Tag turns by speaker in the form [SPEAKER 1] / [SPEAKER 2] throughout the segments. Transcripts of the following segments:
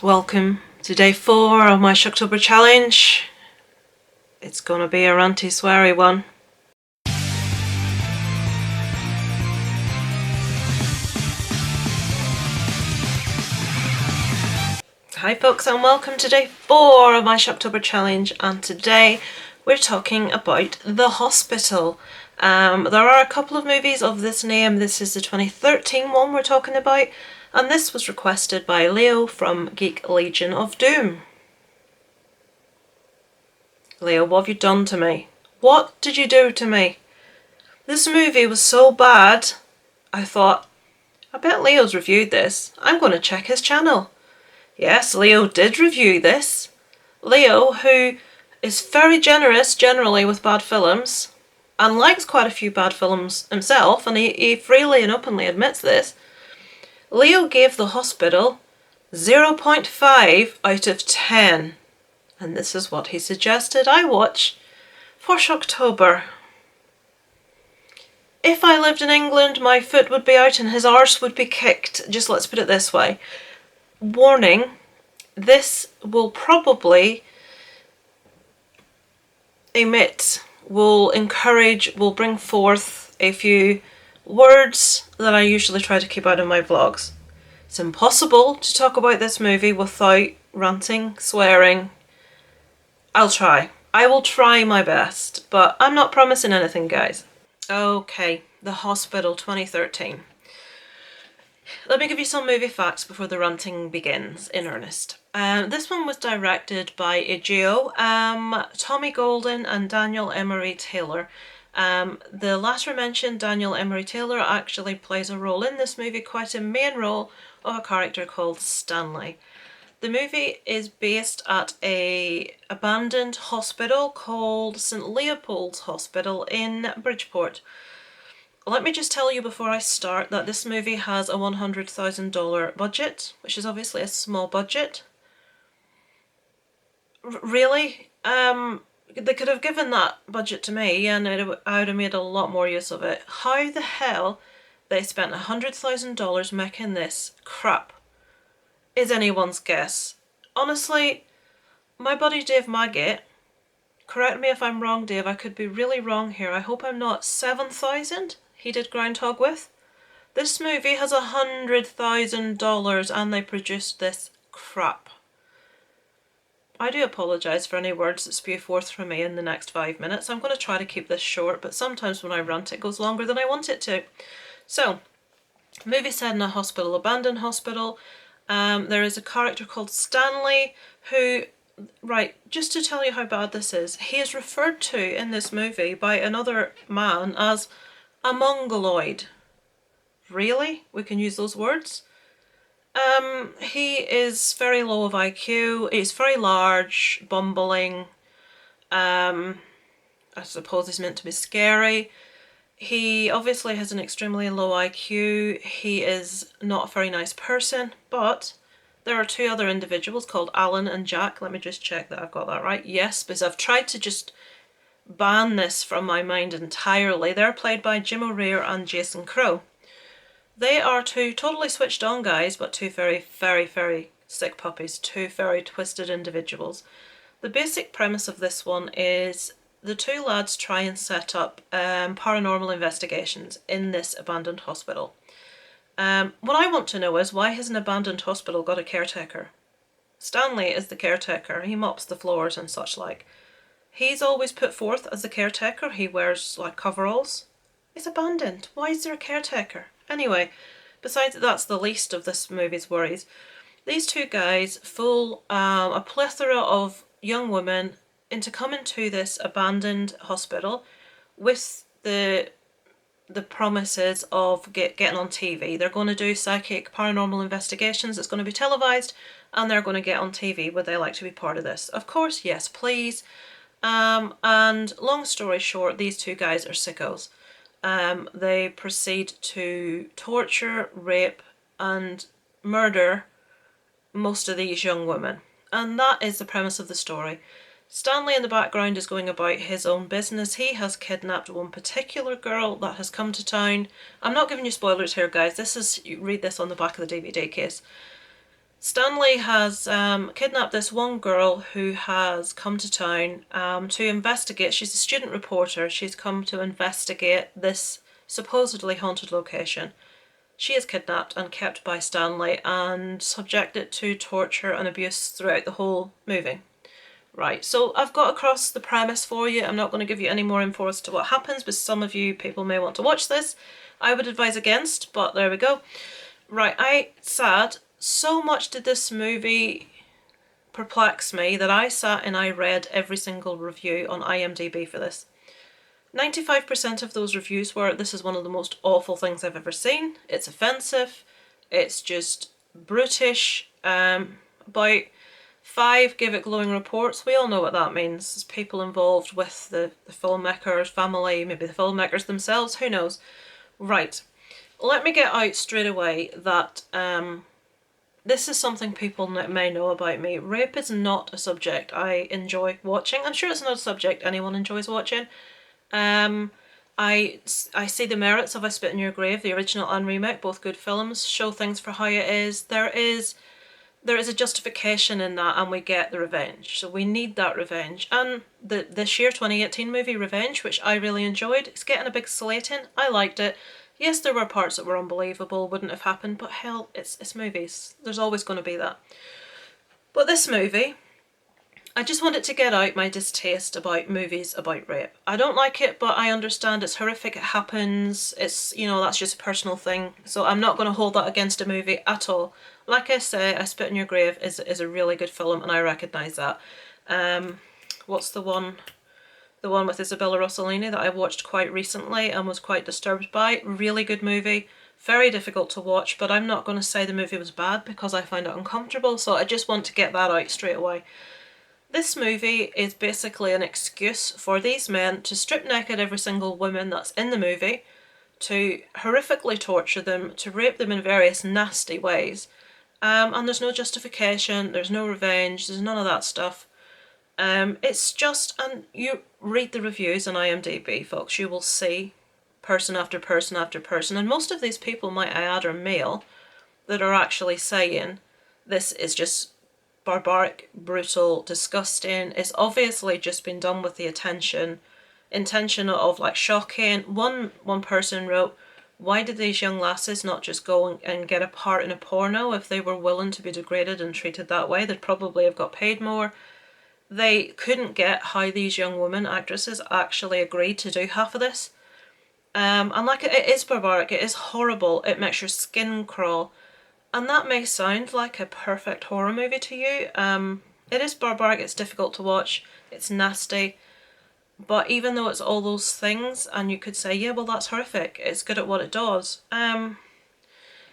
[SPEAKER 1] Welcome to day 4 of my Shocktober challenge. It's gonna be a ranty sweary one. Hi folks, and welcome to day 4 of my Shocktober challenge, and today we're talking about The Hospital. There are a couple of movies of this name. This is the 2013 one we're talking about, and this was requested by Leo from Geek Legion of Doom. Leo, what have you done to me? What did you do to me? This movie was so bad, I thought, I bet Leo's reviewed this. I'm going to check his channel. Yes, Leo did review this. Leo, who is very generous generally with bad films, and likes quite a few bad films himself, and he freely and openly admits this. Leo gave The Hospital 0.5 out of 10. And this is what he suggested I watch for Shocktober. If I lived in England, my foot would be out and his arse would be kicked. Just let's put it this way. Warning, this will probably will bring forth a few words that I usually try to keep out of my vlogs. It's impossible to talk about this movie without ranting, swearing. I'll try. I will try my best, but I'm not promising anything, guys. Okay, The Hospital 2013. Let me give you some movie facts before the ranting begins in earnest. This one was directed by a duo, Tommy Golden and Daniel Emery Taylor. The latter mentioned, Daniel Emery Taylor, actually plays a role in this movie, quite a main role of a character called Stanley. The movie is based at an abandoned hospital called St Leopold's Hospital in Bridgeport. Let me just tell you before I start that this movie has a $100,000 budget, which is obviously a small budget. Really? They could have given that budget to me and I would have made a lot more use of it. How the hell they spent $100,000 making this crap is anyone's guess. Honestly, my buddy Dave Maggot, correct me if I'm wrong, Dave, I could be really wrong here. I hope I'm not. 7,000 he did Groundhog with. This movie has $100,000 and they produced this crap. I do apologise for any words that spew forth from me in the next 5 minutes. I'm going to try to keep this short, but sometimes when I rant it goes longer than I want it to. So, movie set in a hospital, abandoned hospital. There is a character called Stanley who, right, just to tell you how bad this is, he is referred to in this movie by another man as a mongoloid. Really? We can use those words? He is very low of IQ, he's very large, bumbling, I suppose he's meant to be scary. He obviously has an extremely low IQ, he is not a very nice person, but there are two other individuals called Alan and Jack. Let me just check that I've got that right. Yes, because I've tried to just ban this from my mind entirely. They're played by Jim O'Rear and Jason Crow. They are two totally switched on guys, but two very, very, very sick puppies, two very twisted individuals. The basic premise of this one is the two lads try and set up paranormal investigations in this abandoned hospital. What I want to know is, why has an abandoned hospital got a caretaker? Stanley is the caretaker, he mops the floors and such like. He's always put forth as the caretaker, he wears like coveralls. It's abandoned, why is there a caretaker? Anyway, besides that's the least of this movie's worries. These two guys fool a plethora of young women into coming to this abandoned hospital with the promises of getting on TV. They're going to do psychic paranormal investigations. It's going to be televised and they're going to get on TV. Would they like to be part of this? Of course, yes, please. And long story short, these two guys are sickos. They proceed to torture, rape and murder most of these young women. And that is the premise of the story. Stanley in the background is going about his own business. He has kidnapped one particular girl that has come to town. I'm not giving you spoilers here, guys. You read this on the back of the DVD case. Stanley has kidnapped this one girl who has come to town to investigate. She's a student reporter. She's come to investigate this supposedly haunted location. She is kidnapped and kept by Stanley and subjected to torture and abuse throughout the whole movie. Right, so I've got across the premise for you. I'm not going to give you any more info as to what happens, but some of you people may want to watch this. I would advise against, but there we go. Right, so much did this movie perplex me that I sat and I read every single review on IMDb for this. 95% of those reviews were, this is one of the most awful things I've ever seen. It's offensive. It's just brutish. About 5 give it glowing reports. We all know what that means. There's people involved with the filmmakers, family, maybe the filmmakers themselves, who knows. Right, let me get out straight away that this is something people may know about me. Rape is not a subject I enjoy watching. I'm sure it's not a subject anyone enjoys watching. I see the merits of I Spit in Your Grave, the original and remake, both good films, show things for how it is. There is a justification in that, and we get the revenge. So we need that revenge. And this year 2018 movie Revenge, which I really enjoyed, it's getting a big slating. I liked it. Yes, there were parts that were unbelievable, wouldn't have happened, but hell, it's movies. There's always going to be that. But this movie, I just wanted to get out my distaste about movies about rape. I don't like it, but I understand it's horrific, it happens, it's, that's just a personal thing. So I'm not going to hold that against a movie at all. Like I say, I Spit in Your Grave is a really good film, and I recognise that. What's the one? The one with Isabella Rossalini that I watched quite recently and was quite disturbed by. Really good movie. Very difficult to watch, but I'm not going to say the movie was bad because I found it uncomfortable, so I just want to get that out straight away. This movie is basically an excuse for these men to strip naked every single woman that's in the movie, to horrifically torture them, to rape them in various nasty ways. And there's no justification, there's no revenge, there's none of that stuff. It's just, and you read the reviews on IMDb, folks, you will see person after person after person, and most of these people, might I add, are male, that are actually saying this is just barbaric, brutal, disgusting. It's obviously just been done with the intention of like shocking. One person wrote, why did these young lasses not just go and get a part in a porno? If they were willing to be degraded and treated that way, they'd probably have got paid more. They couldn't get how these young women actresses actually agreed to do half of this. And like, it is barbaric, it is horrible, it makes your skin crawl. And that may sound like a perfect horror movie to you. It is barbaric, it's difficult to watch, it's nasty. But even though it's all those things, and you could say, yeah, well, that's horrific, it's good at what it does.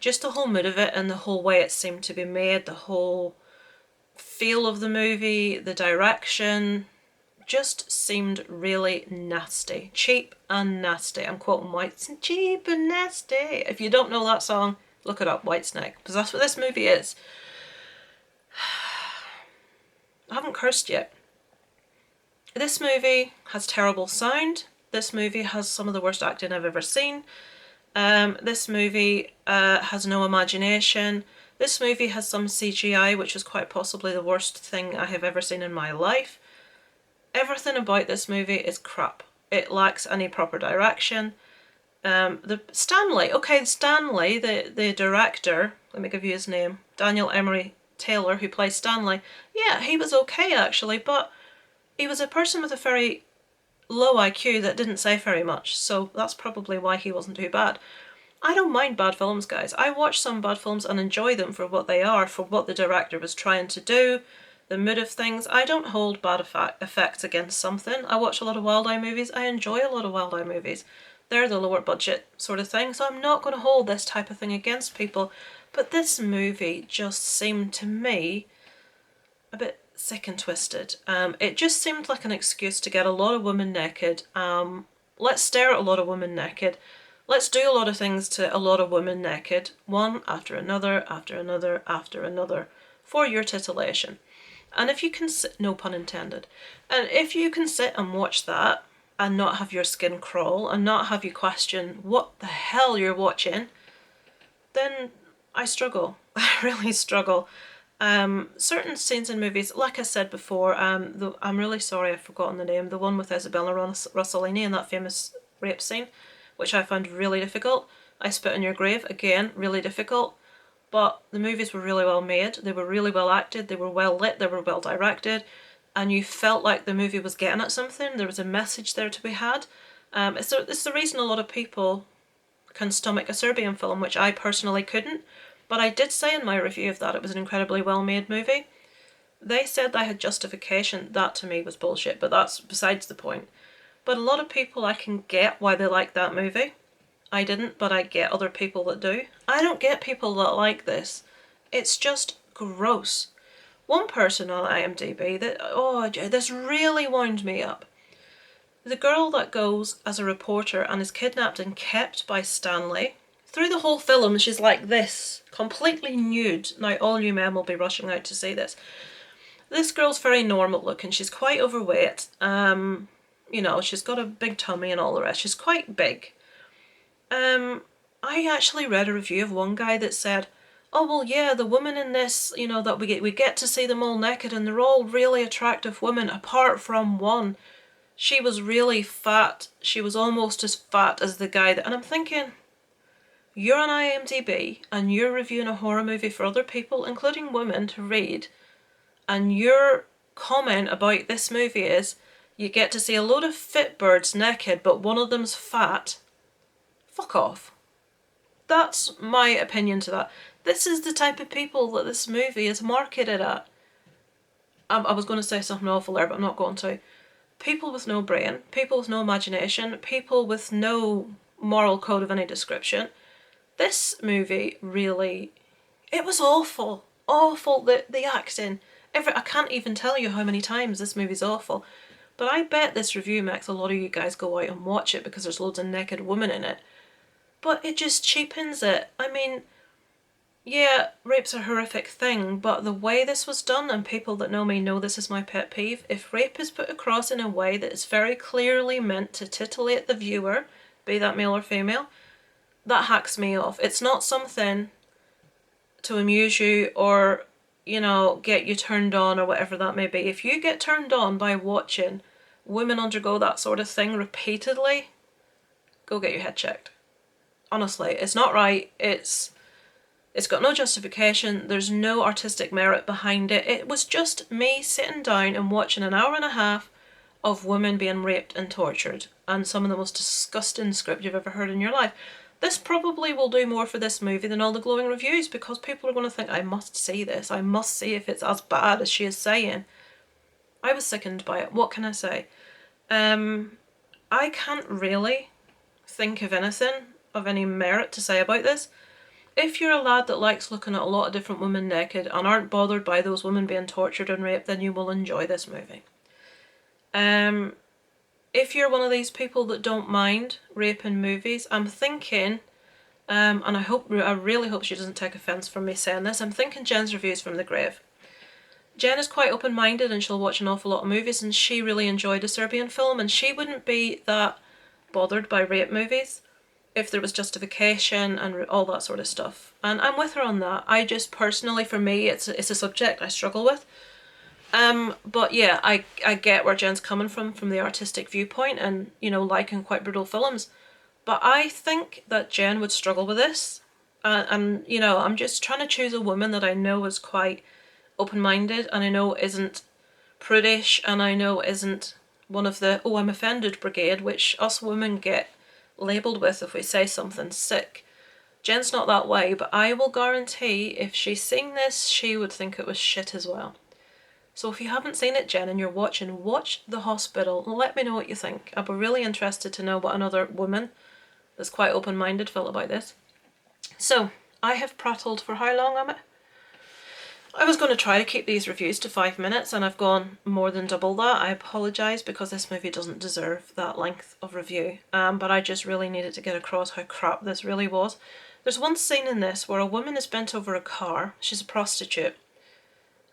[SPEAKER 1] Just the whole mood of it and the whole way it seemed to be made, the whole feel of the movie, the direction, just seemed really nasty. Cheap and nasty. I'm quoting White's cheap and nasty. If you don't know that song, look it up, Whitesnake, because that's what this movie is. I haven't cursed yet. This movie has terrible sound. This movie has some of the worst acting I've ever seen. This movie has no imagination. This movie has some CGI, which is quite possibly the worst thing I have ever seen in my life. Everything about this movie is crap. It lacks any proper direction. Stanley, the director, let me give you his name, Daniel Emery Taylor, who plays Stanley, yeah, he was okay actually, but he was a person with a very low IQ that didn't say very much, so that's probably why he wasn't too bad. I don't mind bad films, guys. I watch some bad films and enjoy them for what they are, for what the director was trying to do, the mood of things. I don't hold bad effects against something. I watch a lot of Wild Eye movies. I enjoy a lot of Wild Eye movies. They're the lower budget sort of thing, so I'm not going to hold this type of thing against people. But this movie just seemed to me a bit sick and twisted. It just seemed like an excuse to get a lot of women naked. Let's stare at a lot of women naked. Let's do a lot of things to a lot of women naked, one after another, after another, after another, for your titillation. And if you can sit, no pun intended, and if you can sit and watch that and not have your skin crawl and not have you question what the hell you're watching, then I struggle. I really struggle. Certain scenes in movies, like I said before, I'm really sorry I've forgotten the name, the one with Isabella Rossalini and that famous rape scene, which I found really difficult. I Spit on Your Grave, again, really difficult. But the movies were really well made, they were really well acted, they were well lit, they were well directed, and you felt like the movie was getting at something, there was a message there to be had. It's the reason a lot of people can stomach a Serbian film, which I personally couldn't. But I did say in my review of that it was an incredibly well made movie. They said I had justification. That to me was bullshit, but that's besides the point. But a lot of people, I can get why they like that movie. I didn't, but I get other people that do. I don't get people that like this. It's just gross. One person on IMDb this really wound me up. The girl that goes as a reporter and is kidnapped and kept by Stanley. Through the whole film, she's like this, completely nude. Now, all you men will be rushing out to see this. This girl's very normal looking. She's quite overweight. She's got a big tummy and all the rest. She's quite big. I actually read a review of one guy that said, oh, well, yeah, the women in this, that we get to see them all naked and they're all really attractive women apart from one. She was really fat. She was almost as fat as the guy that... And I'm thinking... You're on IMDb and you're reviewing a horror movie for other people, including women, to read, and your comment about this movie is you get to see a load of fit birds naked but one of them's fat. Fuck off. That's my opinion to that. This is the type of people that this movie is marketed at. I was going to say something awful there, but I'm not going to. People with no brain, people with no imagination, people with no moral code of any description. This movie really, it was awful. Awful, the acting. I can't even tell you how many times this movie's awful. But I bet this review makes a lot of you guys go out and watch it because there's loads of naked women in it. But it just cheapens it. I mean, yeah, rape's a horrific thing, but the way this was done, and people that know me know this is my pet peeve, if rape is put across in a way that is very clearly meant to titillate the viewer, be that male or female, that hacks me off. It's not something to amuse you or, get you turned on or whatever that may be. If you get turned on by watching women undergo that sort of thing repeatedly, go get your head checked. Honestly, it's not right. It's got no justification. There's no artistic merit behind it. It was just me sitting down and watching an hour and a half of women being raped and tortured, and some of the most disgusting script you've ever heard in your life. This probably will do more for this movie than all the glowing reviews, because people are going to think, I must see this. I must see if it's as bad as she is saying. I was sickened by it. What can I say? I can't really think of anything of any merit to say about this. If you're a lad that likes looking at a lot of different women naked and aren't bothered by those women being tortured and raped, then you will enjoy this movie. If you're one of these people that don't mind rape in movies, I'm thinking, and I really hope she doesn't take offence from me saying this, I'm thinking Jen's reviews from the grave. Jen is quite open-minded and she'll watch an awful lot of movies, and she really enjoyed a Serbian film, and she wouldn't be that bothered by rape movies if there was justification and all that sort of stuff. And I'm with her on that. I just personally, for me, it's a subject I struggle with. But yeah, I get where Jen's coming from the artistic viewpoint and, liking quite brutal films. But I think that Jen would struggle with this. I'm just trying to choose a woman that I know is quite open-minded, and I know isn't prudish, and I know isn't one of the, oh, I'm offended brigade, which us women get labelled with if we say something sick. Jen's not that way, but I will guarantee if she's seen this, she would think it was shit as well. So if you haven't seen it, Jen, and you're watching, watch The Hospital and let me know what you think. I'll be really interested to know what another woman that's quite open-minded felt about this. So, I have prattled for how long, am it? I was going to try to keep these reviews to 5 minutes and I've gone more than double that. I apologise because this movie doesn't deserve that length of review. But I just really needed to get across how crap this really was. There's one scene in this where a woman is bent over a car. She's a prostitute.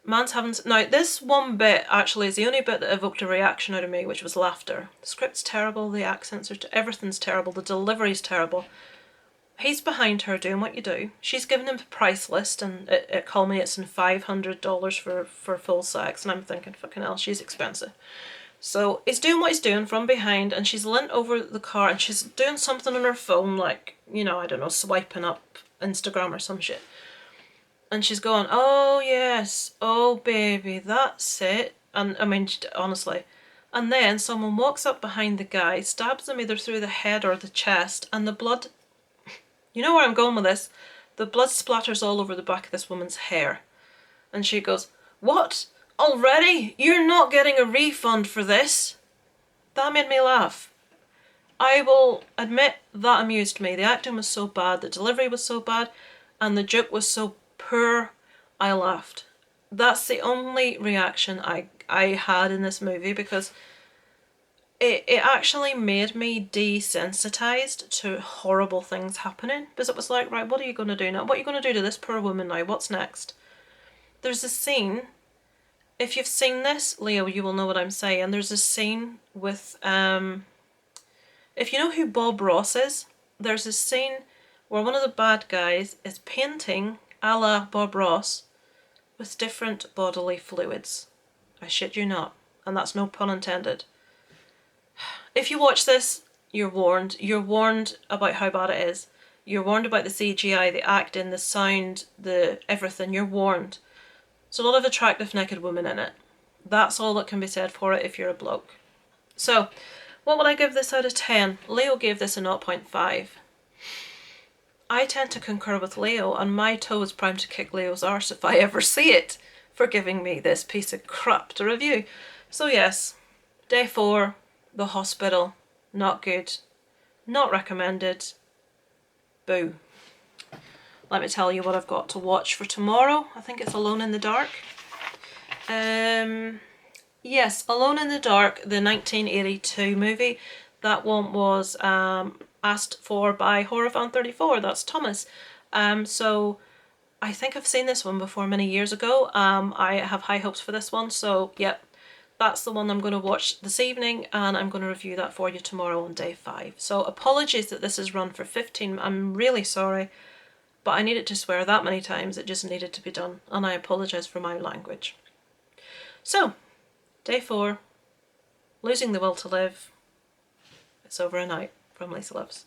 [SPEAKER 1] Man's having... Now, this one bit actually is the only bit that evoked a reaction out of me, which was laughter. The script's terrible, the accents are... everything's terrible, the delivery's terrible. He's behind her doing what you do. She's given him a price list and it culminates in $500 for full sex, and I'm thinking, fucking hell, she's expensive. So he's doing what he's doing from behind, and she's leant over the car and she's doing something on her phone, like, you know, I don't know, swiping up Instagram or some shit. And she's going, oh yes, oh baby, that's it. And I mean, honestly. And then someone walks up behind the guy, stabs him either through the head or the chest, and the blood, you know where I'm going with this, the blood splatters all over the back of this woman's hair. And she goes, what? Already? You're not getting a refund for this? That made me laugh. I will admit that amused me. The acting was so bad, the delivery was so bad, and the joke was so poor, I laughed. That's the only reaction I had in this movie, because it actually made me desensitized to horrible things happening. Because it was like, right, what are you going to do now? What are you going to do to this poor woman now? What's next? There's a scene, if you've seen this, Leo, you will know what I'm saying. There's a scene with, if you know who Bob Ross is, there's a scene where one of the bad guys is painting a la Bob Ross with different bodily fluids. I shit you not. And that's no pun intended. If you watch this, you're warned. You're warned about how bad it is. You're warned about the CGI, the acting, the sound, the everything. You're warned. There's a lot of attractive naked women in it. That's all that can be said for it if you're a bloke. So, what would I give this out of 10? Leo gave this a 0.5. I tend to concur with Leo, and my toe is primed to kick Leo's arse if I ever see it for giving me this piece of crap to review. So yes, day 4, the hospital, not good, not recommended, boo. Let me tell you what I've got to watch for tomorrow. I think it's Alone in the Dark. Yes, Alone in the Dark, the 1982 movie. That one was asked for by HorrorFan34, that's Thomas. So I think I've seen this one before many years ago. I have high hopes for this one, so yep. That's the one I'm going to watch this evening, and I'm going to review that for you tomorrow on day 5. So apologies that this is run for 15. I'm really sorry, but I needed to swear that many times. It just needed to be done, and I apologise for my language. So, day 4, Losing the Will to Live. It's over and out from Lisa Loves.